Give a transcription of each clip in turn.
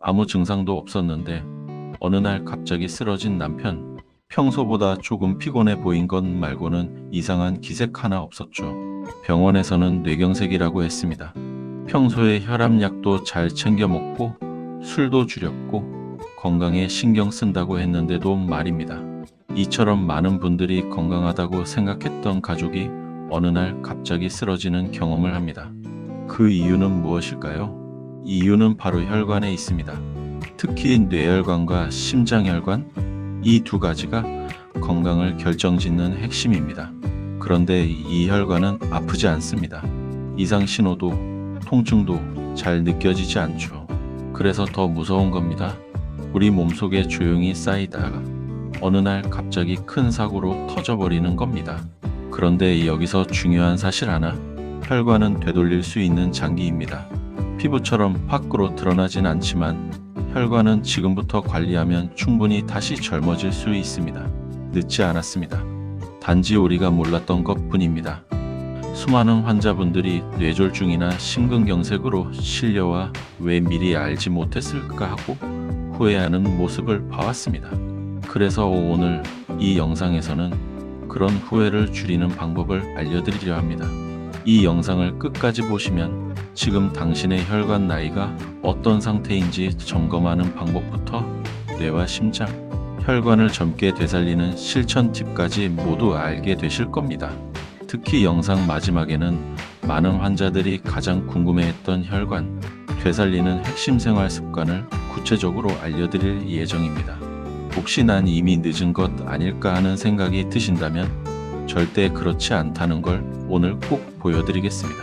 아무 증상도 없었는데 어느 날 갑자기 쓰러진 남편. 평소보다 조금 피곤해 보인 것 말고는 이상한 기색 하나 없었죠. 병원에서는 뇌경색이라고 했습니다. 평소에 혈압약도 잘 챙겨 먹고 술도 줄였고 건강에 신경 쓴다고 했는데도 말입니다. 이처럼 많은 분들이 건강하다고 생각했던 가족이 어느 날 갑자기 쓰러지는 경험을 합니다. 그 이유는 무엇일까요? 이유는 바로 혈관에 있습니다. 특히 뇌혈관과 심장혈관, 이 두 가지가 건강을 결정짓는 핵심입니다. 그런데 이 혈관은 아프지 않습니다. 이상 신호도 통증도 잘 느껴지지 않죠. 그래서 더 무서운 겁니다. 우리 몸속에 조용히 쌓이다가 어느 날 갑자기 큰 사고로 터져버리는 겁니다. 그런데 여기서 중요한 사실 하나, 혈관은 되돌릴 수 있는 장기입니다. 피부처럼 밖으로 드러나진 않지만 혈관은 지금부터 관리하면 충분히 다시 젊어질 수 있습니다. 늦지 않았습니다. 단지 우리가 몰랐던 것뿐입니다. 수많은 환자분들이 뇌졸중이나 심근경색으로 실려와 왜 미리 알지 못했을까 하고 후회하는 모습을 봐왔습니다. 그래서 오늘 이 영상에서는 그런 후회를 줄이는 방법을 알려드리려 합니다. 이 영상을 끝까지 보시면 지금 당신의 혈관 나이가 어떤 상태인지 점검하는 방법부터 뇌와 심장, 혈관을 젊게 되살리는 실천 팁까지 모두 알게 되실 겁니다. 특히 영상 마지막에는 많은 환자들이 가장 궁금해했던 혈관, 되살리는 핵심 생활 습관을 구체적으로 알려드릴 예정입니다. 혹시 난 이미 늦은 것 아닐까 하는 생각이 드신다면 절대 그렇지 않다는 걸 오늘 꼭 보여드리겠습니다.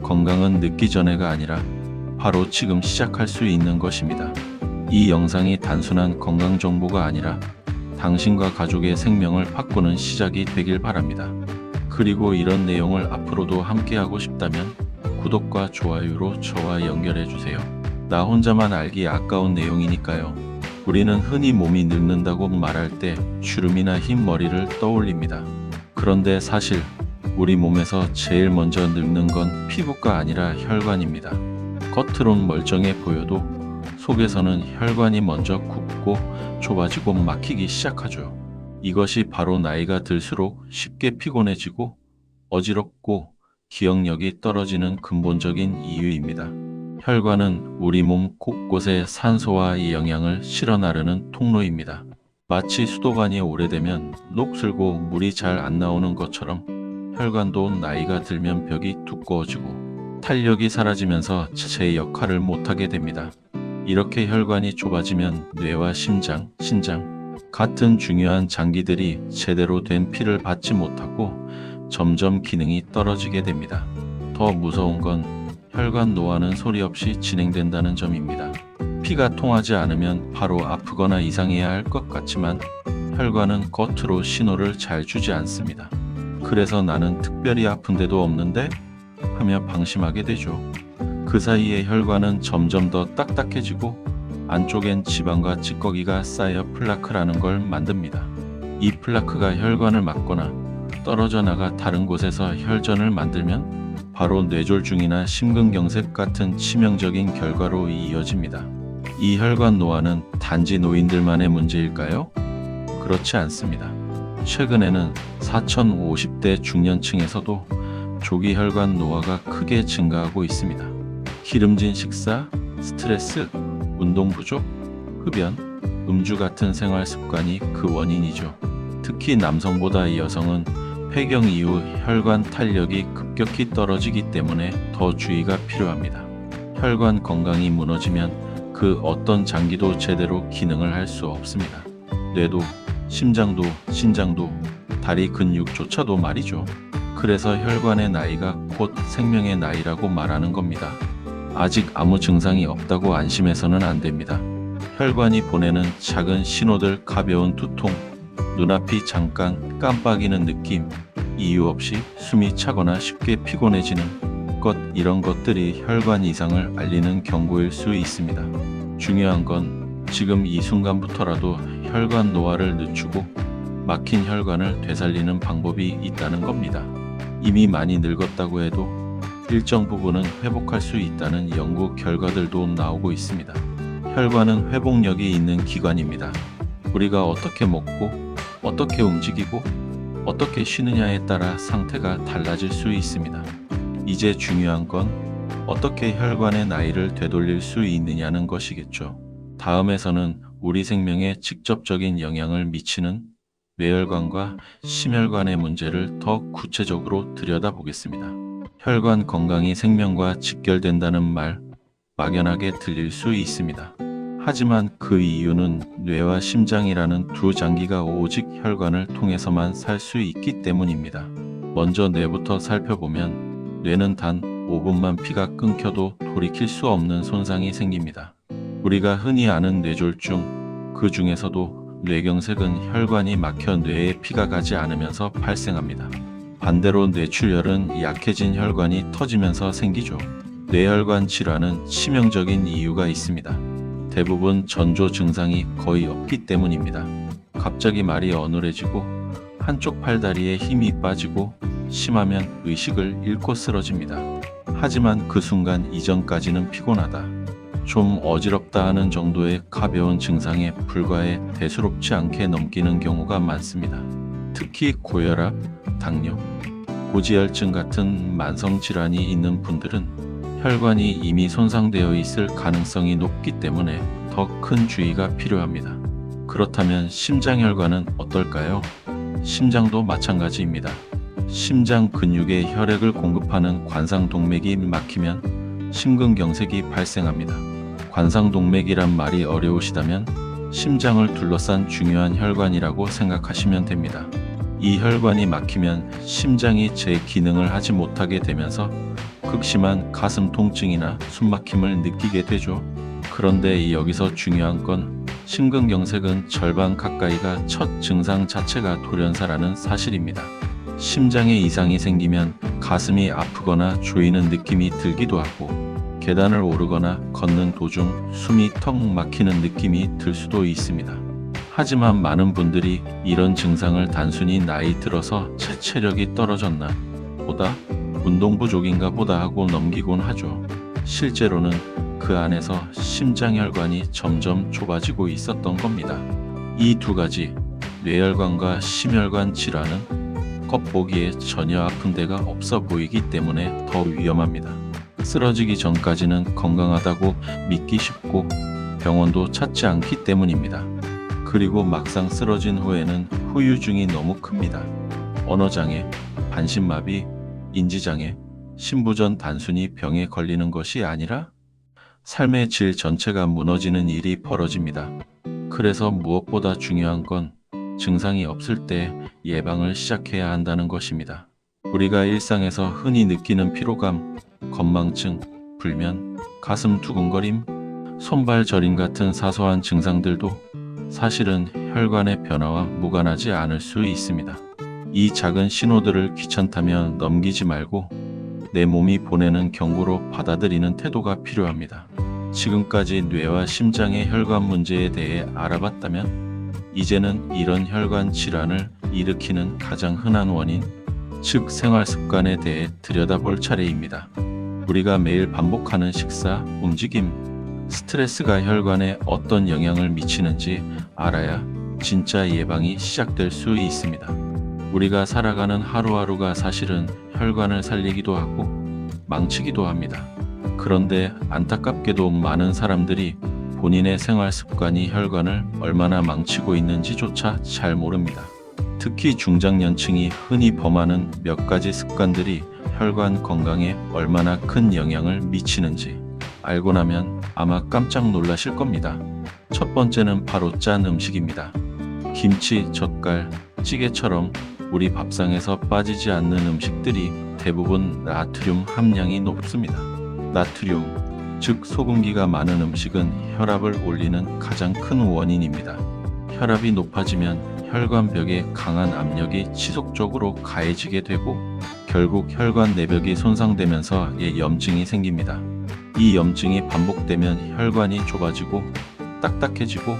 건강은 늦기 전에가 아니라 바로 지금 시작할 수 있는 것입니다. 이 영상이 단순한 건강 정보가 아니라 당신과 가족의 생명을 바꾸는 시작이 되길 바랍니다. 그리고 이런 내용을 앞으로도 함께하고 싶다면 구독과 좋아요로 저와 연결해주세요. 나 혼자만 알기 아까운 내용이니까요. 우리는 흔히 몸이 늙는다고 말할 때 주름이나 흰 머리를 떠올립니다. 그런데 사실 우리 몸에서 제일 먼저 늙는 건 피부가 아니라 혈관입니다. 겉으론 멀쩡해 보여도 속에서는 혈관이 먼저 굽고 좁아지고 막히기 시작하죠. 이것이 바로 나이가 들수록 쉽게 피곤해지고 어지럽고 기억력이 떨어지는 근본적인 이유입니다. 혈관은 우리 몸 곳곳에 산소와 영양을 실어 나르는 통로입니다. 마치 수도관이 오래되면 녹슬고 물이 잘 안 나오는 것처럼 혈관도 나이가 들면 벽이 두꺼워지고 탄력이 사라지면서 제 역할을 못하게 됩니다. 이렇게 혈관이 좁아지면 뇌와 심장, 신장 같은 중요한 장기들이 제대로 된 피를 받지 못하고 점점 기능이 떨어지게 됩니다. 더 무서운 건 혈관 노화는 소리 없이 진행된다는 점입니다. 피가 통하지 않으면 바로 아프거나 이상해야 할 것 같지만 혈관은 겉으로 신호를 잘 주지 않습니다. 그래서 나는 특별히 아픈 데도 없는데 하며 방심하게 되죠. 그 사이에 혈관은 점점 더 딱딱해지고 안쪽엔 지방과 찌꺼기가 쌓여 플라크라는 걸 만듭니다. 이 플라크가 혈관을 막거나 떨어져 나가 다른 곳에서 혈전을 만들면 바로 뇌졸중이나 심근경색 같은 치명적인 결과로 이어집니다. 이 혈관 노화는 단지 노인들만의 문제일까요? 그렇지 않습니다. 최근에는 4050대 중년층에서도 조기 혈관 노화가 크게 증가하고 있습니다. 기름진 식사, 스트레스, 운동 부족, 흡연, 음주 같은 생활 습관이 그 원인이죠. 특히 남성보다 여성은 폐경 이후 혈관 탄력이 급격히 떨어지기 때문에 더 주의가 필요합니다. 혈관 건강이 무너지면 그 어떤 장기도 제대로 기능을 할 수 없습니다. 뇌도, 심장도, 신장도, 다리 근육조차도 말이죠. 그래서 혈관의 나이가 곧 생명의 나이라고 말하는 겁니다. 아직 아무 증상이 없다고 안심해서는 안 됩니다. 혈관이 보내는 작은 신호들, 가벼운 두통, 눈앞이 잠깐 깜빡이는 느낌, 이유 없이 숨이 차거나 쉽게 피곤해지는 것, 이런 것들이 혈관 이상을 알리는 경고일 수 있습니다. 중요한 건 지금 이 순간부터라도 혈관 노화를 늦추고 막힌 혈관을 되살리는 방법이 있다는 겁니다. 이미 많이 늙었다고 해도 일정 부분은 회복할 수 있다는 연구 결과들도 나오고 있습니다. 혈관은 회복력이 있는 기관입니다. 우리가 어떻게 먹고, 어떻게 움직이고, 어떻게 쉬느냐에 따라 상태가 달라질 수 있습니다. 이제 중요한 건 어떻게 혈관의 나이를 되돌릴 수 있느냐는 것이겠죠. 다음에서는 우리 생명에 직접적인 영향을 미치는 뇌혈관과 심혈관의 문제를 더 구체적으로 들여다보겠습니다. 혈관 건강이 생명과 직결된다는 말, 막연하게 들릴 수 있습니다. 하지만 그 이유는 뇌와 심장이라는 두 장기가 오직 혈관을 통해서만 살 수 있기 때문입니다. 먼저 뇌부터 살펴보면 뇌는 단 5분만 피가 끊겨도 돌이킬 수 없는 손상이 생깁니다. 우리가 흔히 아는 뇌졸중, 그 중에서도 뇌경색은 혈관이 막혀 뇌에 피가 가지 않으면서 발생합니다. 반대로 뇌출혈은 약해진 혈관이 터지면서 생기죠. 뇌혈관 질환은 치명적인 이유가 있습니다. 대부분 전조 증상이 거의 없기 때문입니다. 갑자기 말이 어눌해지고 한쪽 팔다리에 힘이 빠지고 심하면 의식을 잃고 쓰러집니다. 하지만 그 순간 이전까지는 피곤하다, 좀 어지럽다 하는 정도의 가벼운 증상에 불과해 대수롭지 않게 넘기는 경우가 많습니다. 특히 고혈압, 당뇨, 고지혈증 같은 만성질환이 있는 분들은 혈관이 이미 손상되어 있을 가능성이 높기 때문에 더 큰 주의가 필요합니다. 그렇다면 심장혈관은 어떨까요? 심장도 마찬가지입니다. 심장 근육에 혈액을 공급하는 관상동맥이 막히면 심근경색이 발생합니다. 관상동맥이란 말이 어려우시다면 심장을 둘러싼 중요한 혈관이라고 생각하시면 됩니다. 이 혈관이 막히면 심장이 제 기능을 하지 못하게 되면서 극심한 가슴 통증이나 숨막힘을 느끼게 되죠. 그런데 여기서 중요한 건 심근경색은 절반 가까이가 첫 증상 자체가 돌연사라는 사실입니다. 심장에 이상이 생기면 가슴이 아프거나 조이는 느낌이 들기도 하고, 계단을 오르거나 걷는 도중 숨이 턱 막히는 느낌이 들 수도 있습니다. 하지만 많은 분들이 이런 증상을 단순히 나이 들어서 체력이 떨어졌나 보다, 운동 부족인가 보다 하고 넘기곤 하죠. 실제로는 그 안에서 심장혈관이 점점 좁아지고 있었던 겁니다. 이 두 가지, 뇌혈관과 심혈관 질환은 겉보기에 전혀 아픈 데가 없어 보이기 때문에 더 위험합니다. 쓰러지기 전까지는 건강하다고 믿기 쉽고 병원도 찾지 않기 때문입니다. 그리고 막상 쓰러진 후에는 후유증이 너무 큽니다. 언어장애, 반신마비, 인지장애, 신부전 단순히 병에 걸리는 것이 아니라 삶의 질 전체가 무너지는 일이 벌어집니다. 그래서 무엇보다 중요한 건 증상이 없을 때 예방을 시작해야 한다는 것입니다. 우리가 일상에서 흔히 느끼는 피로감, 건망증, 불면, 가슴 두근거림, 손발 저림 같은 사소한 증상들도 사실은 혈관의 변화와 무관하지 않을 수 있습니다. 이 작은 신호들을 귀찮다며 넘기지 말고 내 몸이 보내는 경고로 받아들이는 태도가 필요합니다. 지금까지 뇌와 심장의 혈관 문제에 대해 알아봤다면 이제는 이런 혈관 질환을 일으키는 가장 흔한 원인, 즉 생활 습관에 대해 들여다볼 차례입니다. 우리가 매일 반복하는 식사, 움직임, 스트레스가 혈관에 어떤 영향을 미치는지 알아야 진짜 예방이 시작될 수 있습니다. 우리가 살아가는 하루하루가 사실은 혈관을 살리기도 하고 망치기도 합니다. 그런데 안타깝게도 많은 사람들이 본인의 생활 습관이 혈관을 얼마나 망치고 있는지조차 잘 모릅니다. 특히 중장년층이 흔히 범하는 몇 가지 습관들이 혈관 건강에 얼마나 큰 영향을 미치는지 알고 나면 아마 깜짝 놀라실 겁니다. 첫 번째는 바로 짠 음식입니다. 김치, 젓갈, 찌개처럼 우리 밥상에서 빠지지 않는 음식들이 대부분 나트륨 함량이 높습니다. 나트륨, 즉 소금기가 많은 음식은 혈압을 올리는 가장 큰 원인입니다. 혈압이 높아지면 혈관벽에 강한 압력이 지속적으로 가해지게 되고 결국 혈관 내벽이 손상되면서 염증이 생깁니다. 이 염증이 반복되면 혈관이 좁아지고 딱딱해지고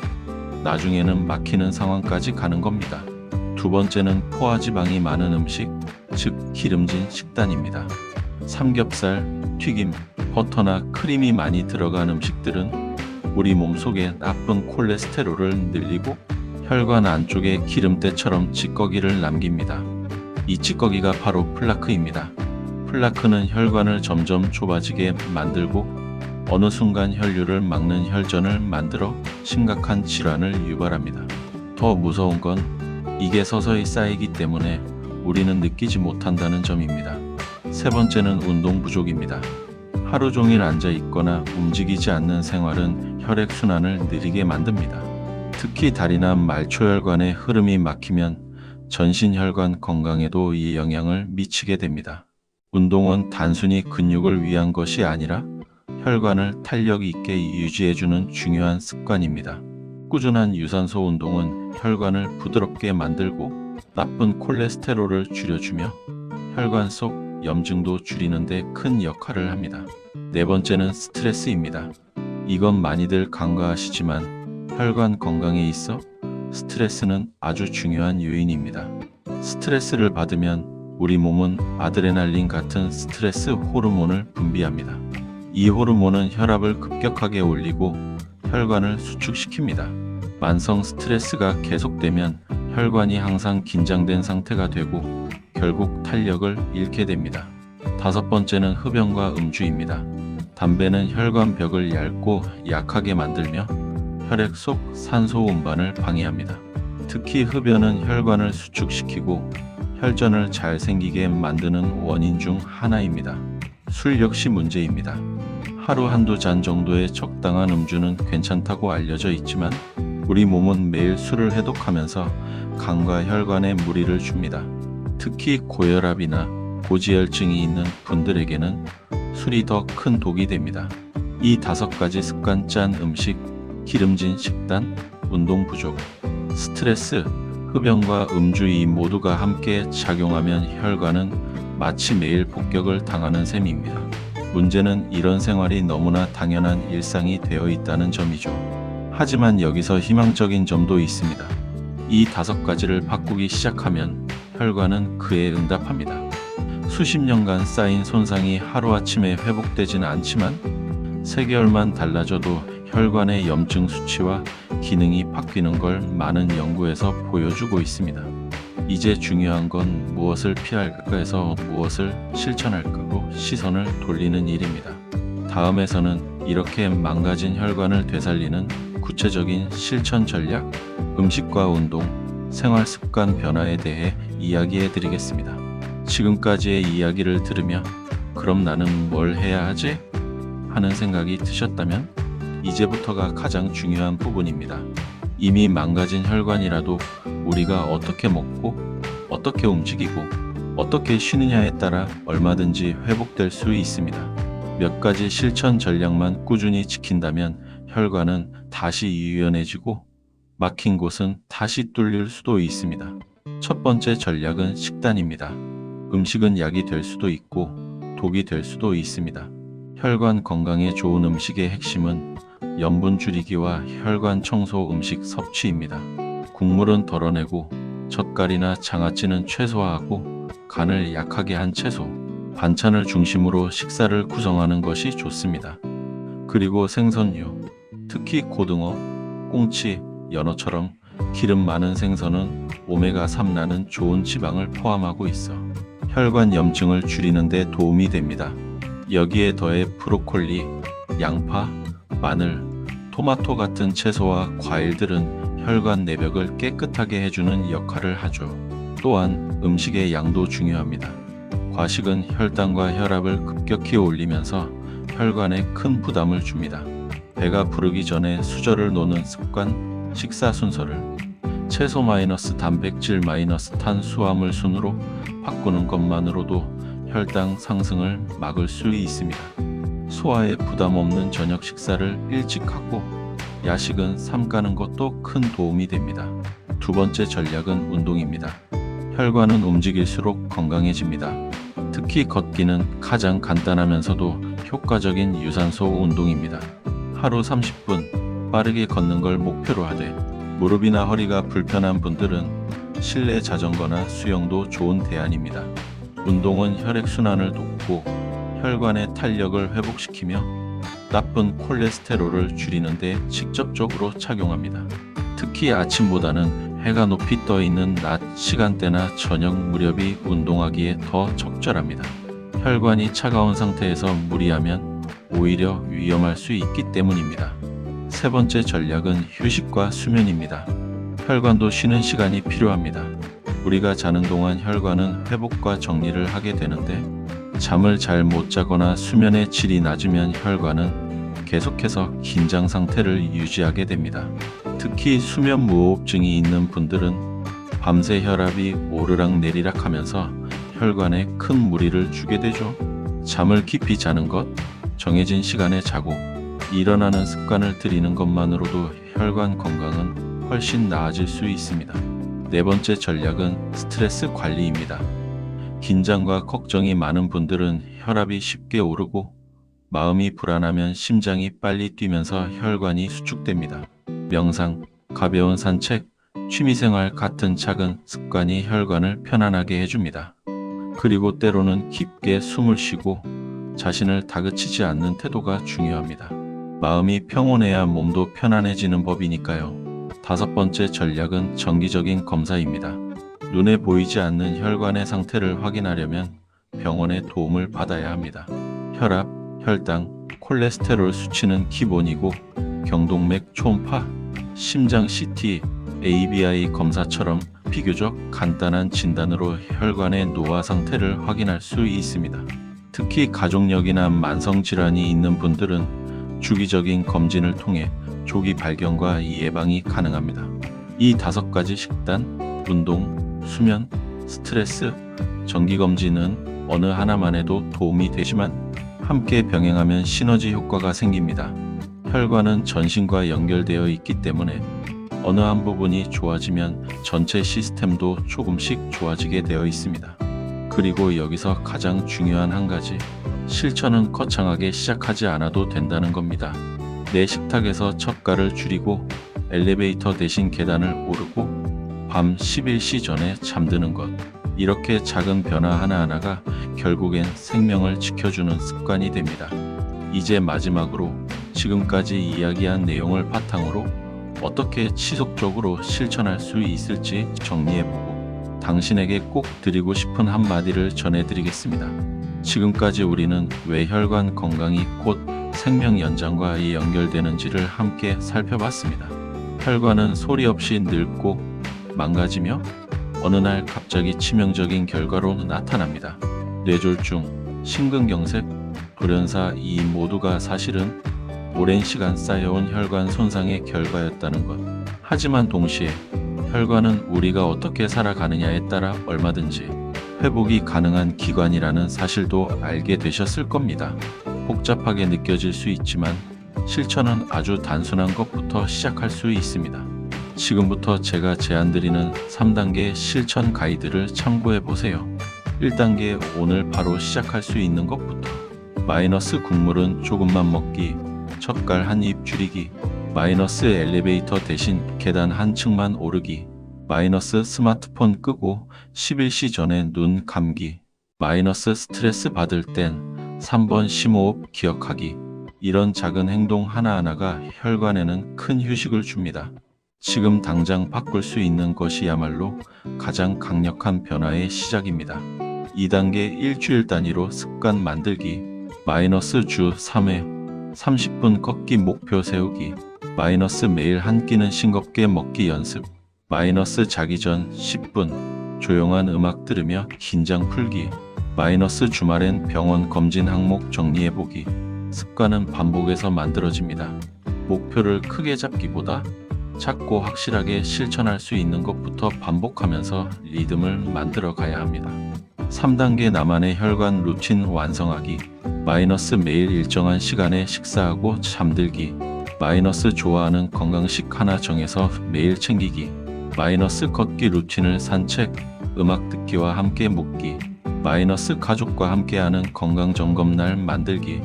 나중에는 막히는 상황까지 가는 겁니다. 두 번째는 포화지방이 많은 음식, 즉 기름진 식단입니다. 삼겹살, 튀김, 버터나 크림이 많이 들어간 음식들은 우리 몸속에 나쁜 콜레스테롤을 늘리고 혈관 안쪽에 기름때처럼 찌꺼기를 남깁니다. 이 찌꺼기가 바로 플라크입니다. 플라크는 혈관을 점점 좁아지게 만들고 어느 순간 혈류를 막는 혈전을 만들어 심각한 질환을 유발합니다. 더 무서운 건 이게 서서히 쌓이기 때문에 우리는 느끼지 못한다는 점입니다. 세 번째는 운동 부족입니다. 하루 종일 앉아 있거나 움직이지 않는 생활은 혈액순환을 느리게 만듭니다. 특히 다리나 말초혈관의 흐름이 막히면 전신혈관 건강에도 이 영향을 미치게 됩니다. 운동은 단순히 근육을 위한 것이 아니라 혈관을 탄력 있게 유지해주는 중요한 습관입니다. 꾸준한 유산소 운동은 혈관을 부드럽게 만들고 나쁜 콜레스테롤을 줄여주며 혈관 속 염증도 줄이는 데 큰 역할을 합니다. 네 번째는 스트레스입니다. 이건 많이들 간과하시지만 혈관 건강에 있어 스트레스는 아주 중요한 요인입니다. 스트레스를 받으면 우리 몸은 아드레날린 같은 스트레스 호르몬을 분비합니다. 이 호르몬은 혈압을 급격하게 올리고 혈관을 수축시킵니다. 만성 스트레스가 계속되면 혈관이 항상 긴장된 상태가 되고 결국 탄력을 잃게 됩니다. 다섯 번째는 흡연과 음주입니다. 담배는 혈관 벽을 얇고 약하게 만들며 혈액 속 산소 운반을 방해합니다. 특히 흡연은 혈관을 수축시키고 혈전을 잘 생기게 만드는 원인 중 하나입니다. 술 역시 문제입니다. 하루 한두 잔 정도의 적당한 음주는 괜찮다고 알려져 있지만 우리 몸은 매일 술을 해독하면서 간과 혈관에 무리를 줍니다. 특히 고혈압이나 고지혈증이 있는 분들에게는 술이 더 큰 독이 됩니다. 이 5가지 습관 짠 음식, 기름진 식단, 운동 부족, 스트레스, 흡연과 음주 이 모두가 함께 작용하면 혈관은 마치 매일 폭격을 당하는 셈입니다. 문제는 이런 생활이 너무나 당연한 일상이 되어 있다는 점이죠. 하지만 여기서 희망적인 점도 있습니다. 이 5가지를 바꾸기 시작하면 혈관은 그에 응답합니다. 수십 년간 쌓인 손상이 하루아침에 회복되진 않지만 3개월만 달라져도 혈관의 염증 수치와 기능이 바뀌는 걸 많은 연구에서 보여주고 있습니다. 이제 중요한 건 무엇을 피할까에서 무엇을 실천할까로 시선을 돌리는 일입니다. 다음에서는 이렇게 망가진 혈관을 되살리는 구체적인 실천 전략, 음식과 운동, 생활 습관 변화에 대해 이야기해 드리겠습니다. 지금까지의 이야기를 들으며 그럼 나는 뭘 해야 하지? 하는 생각이 드셨다면 이제부터가 가장 중요한 부분입니다. 이미 망가진 혈관이라도 우리가 어떻게 먹고 어떻게 움직이고 어떻게 쉬느냐에 따라 얼마든지 회복될 수 있습니다. 몇 가지 실천 전략만 꾸준히 지킨다면 혈관은 다시 유연해지고 막힌 곳은 다시 뚫릴 수도 있습니다. 첫 번째 전략은 식단입니다. 음식은 약이 될 수도 있고 독이 될 수도 있습니다. 혈관 건강에 좋은 음식의 핵심은 염분 줄이기와 혈관 청소 음식 섭취입니다. 국물은 덜어내고 젓갈이나 장아찌는 최소화하고 간을 약하게 한 채소, 반찬을 중심으로 식사를 구성하는 것이 좋습니다. 그리고 생선류, 특히 고등어, 꽁치, 연어처럼 기름 많은 생선은 오메가3라는 좋은 지방을 포함하고 있어 혈관 염증을 줄이는 데 도움이 됩니다. 여기에 더해 브로콜리, 양파, 마늘, 토마토 같은 채소와 과일들은 혈관 내벽을 깨끗하게 해주는 역할을 하죠. 또한 음식의 양도 중요합니다. 과식은 혈당과 혈압을 급격히 올리면서 혈관에 큰 부담을 줍니다. 배가 부르기 전에 수저를 놓는 습관, 식사 순서를 채소 마이너스 단백질 마이너스 탄수화물 순으로 바꾸는 것만으로도 혈당 상승을 막을 수 있습니다. 소화에 부담 없는 저녁 식사를 일찍 하고 야식은 삼가는 것도 큰 도움이 됩니다. 두 번째 전략은 운동입니다. 혈관은 움직일수록 건강해집니다. 특히 걷기는 가장 간단하면서도 효과적인 유산소 운동입니다. 하루 30분 빠르게 걷는 걸 목표로 하되 무릎이나 허리가 불편한 분들은 실내 자전거나 수영도 좋은 대안입니다. 운동은 혈액순환을 돕고 혈관의 탄력을 회복시키며 나쁜 콜레스테롤을 줄이는 데 직접적으로 작용합니다. 특히 아침보다는 해가 높이 떠 있는 낮 시간대나 저녁 무렵이 운동하기에 더 적절합니다. 혈관이 차가운 상태에서 무리하면 오히려 위험할 수 있기 때문입니다. 세 번째 전략은 휴식과 수면입니다. 혈관도 쉬는 시간이 필요합니다. 우리가 자는 동안 혈관은 회복과 정리를 하게 되는데 잠을 잘 못 자거나 수면의 질이 낮으면 혈관은 계속해서 긴장 상태를 유지하게 됩니다. 특히 수면 무호흡증이 있는 분들은 밤새 혈압이 오르락 내리락 하면서 혈관에 큰 무리를 주게 되죠. 잠을 깊이 자는 것, 정해진 시간에 자고 일어나는 습관을 들이는 것만으로도 혈관 건강은 훨씬 나아질 수 있습니다. 네 번째 전략은 스트레스 관리입니다. 긴장과 걱정이 많은 분들은 혈압이 쉽게 오르고 마음이 불안하면 심장이 빨리 뛰면서 혈관이 수축됩니다. 명상, 가벼운 산책, 취미생활 같은 작은 습관이 혈관을 편안하게 해줍니다. 그리고 때로는 깊게 숨을 쉬고 자신을 다그치지 않는 태도가 중요합니다. 마음이 평온해야 몸도 편안해지는 법이니까요. 다섯 번째 전략은 정기적인 검사입니다. 눈에 보이지 않는 혈관의 상태를 확인하려면 병원의 도움을 받아야 합니다. 혈압, 혈당, 콜레스테롤 수치는 기본이고 경동맥 초음파, 심장 CT, ABI 검사처럼 비교적 간단한 진단으로 혈관의 노화 상태를 확인할 수 있습니다. 특히 가족력이나 만성질환이 있는 분들은 주기적인 검진을 통해 조기 발견과 예방이 가능합니다. 이 5가지 식단, 운동, 수면, 스트레스, 정기검진은 어느 하나만 해도 도움이 되지만 함께 병행하면 시너지 효과가 생깁니다. 혈관은 전신과 연결되어 있기 때문에 어느 한 부분이 좋아지면 전체 시스템도 조금씩 좋아지게 되어 있습니다. 그리고 여기서 가장 중요한 한 가지, 실천은 거창하게 시작하지 않아도 된다는 겁니다. 내 식탁에서 첩가를 줄이고 엘리베이터 대신 계단을 오르고 밤 11시 전에 잠드는 것. 이렇게 작은 변화 하나하나가 결국엔 생명을 지켜주는 습관이 됩니다. 이제 마지막으로 지금까지 이야기한 내용을 바탕으로 어떻게 지속적으로 실천할 수 있을지 정리해보고 당신에게 꼭 드리고 싶은 한마디를 전해드리겠습니다. 지금까지 우리는 왜 혈관 건강이 곧 생명 연장과 연결되는지를 함께 살펴봤습니다. 혈관은 소리 없이 늙고 망가지며 어느 날 갑자기 치명적인 결과로 나타납니다. 뇌졸중, 심근경색, 돌연사 이 모두가 사실은 오랜 시간 쌓여온 혈관 손상의 결과였다는 것. 하지만 동시에 혈관은 우리가 어떻게 살아가느냐에 따라 얼마든지 회복이 가능한 기관이라는 사실도 알게 되셨을 겁니다. 복잡하게 느껴질 수 있지만 실천은 아주 단순한 것부터 시작할 수 있습니다. 지금부터 제가 제안드리는 3단계 실천 가이드를 참고해 보세요. 1단계 오늘 바로 시작할 수 있는 것부터. 마이너스 국물은 조금만 먹기, 젓갈 한 입 줄이기, 마이너스 엘리베이터 대신 계단 한 층만 오르기, 마이너스 스마트폰 끄고 11시 전에 눈 감기, 마이너스 스트레스 받을 땐 3번 심호흡 기억하기. 이런 작은 행동 하나하나가 혈관에는 큰 휴식을 줍니다. 지금 당장 바꿀 수 있는 것이야말로 가장 강력한 변화의 시작입니다. 2단계 일주일 단위로 습관 만들기, 마이너스 주 3회 30분 걷기 목표 세우기, 마이너스 매일 한 끼는 싱겁게 먹기 연습, 마이너스 자기 전 10분 조용한 음악 들으며 긴장 풀기, 마이너스 주말엔 병원 검진 항목 정리해보기. 습관은 반복해서 만들어집니다. 목표를 크게 잡기보다 작고 확실하게 실천할 수 있는 것부터 반복하면서 리듬을 만들어 가야 합니다. 3단계 나만의 혈관 루틴 완성하기, 마이너스 매일 일정한 시간에 식사하고 잠들기, 마이너스 좋아하는 건강식 하나 정해서 매일 챙기기, 마이너스 걷기 루틴을 산책, 음악 듣기와 함께 묶기, 마이너스 가족과 함께하는 건강 점검날 만들기.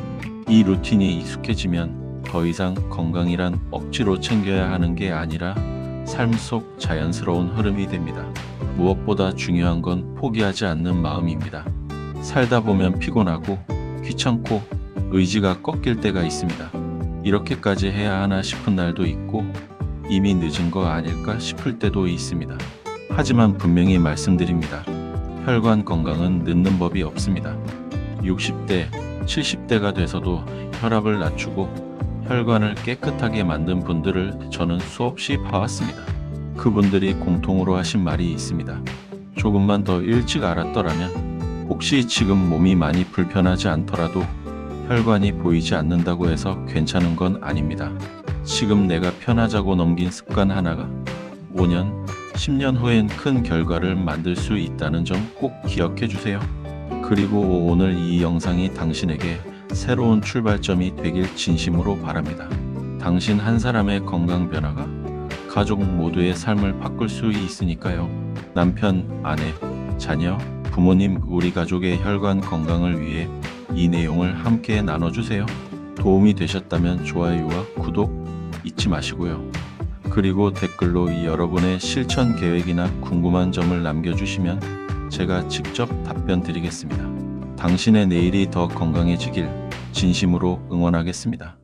이 루틴이 익숙해지면 더 이상 건강이란 억지로 챙겨야 하는 게 아니라 삶 속 자연스러운 흐름이 됩니다. 무엇보다 중요한 건 포기하지 않는 마음입니다. 살다 보면 피곤하고 귀찮고 의지가 꺾일 때가 있습니다. 이렇게까지 해야 하나 싶은 날도 있고 이미 늦은 거 아닐까 싶을 때도 있습니다. 하지만 분명히 말씀드립니다. 혈관 건강은 늦는 법이 없습니다. 60대, 70대가 돼서도 혈압을 낮추고 혈관을 깨끗하게 만든 분들을 저는 수없이 봐왔습니다. 그분들이 공통으로 하신 말이 있습니다. 조금만 더 일찍 알았더라면 혹시 지금 몸이 많이 불편하지 않더라도 혈관이 보이지 않는다고 해서 괜찮은 건 아닙니다. 지금 내가 편하자고 넘긴 습관 하나가 5년, 10년 후엔 큰 결과를 만들 수 있다는 점 꼭 기억해 주세요. 그리고 오늘 이 영상이 당신에게 새로운 출발점이 되길 진심으로 바랍니다. 당신 한 사람의 건강 변화가 가족 모두의 삶을 바꿀 수 있으니까요. 남편, 아내, 자녀, 부모님, 우리 가족의 혈관 건강을 위해 이 내용을 함께 나눠주세요. 도움이 되셨다면 좋아요와 구독 잊지 마시고요. 그리고 댓글로 여러분의 실천 계획이나 궁금한 점을 남겨주시면 제가 직접 답변 드리겠습니다. 당신의 내일이 더 건강해지길 진심으로 응원하겠습니다.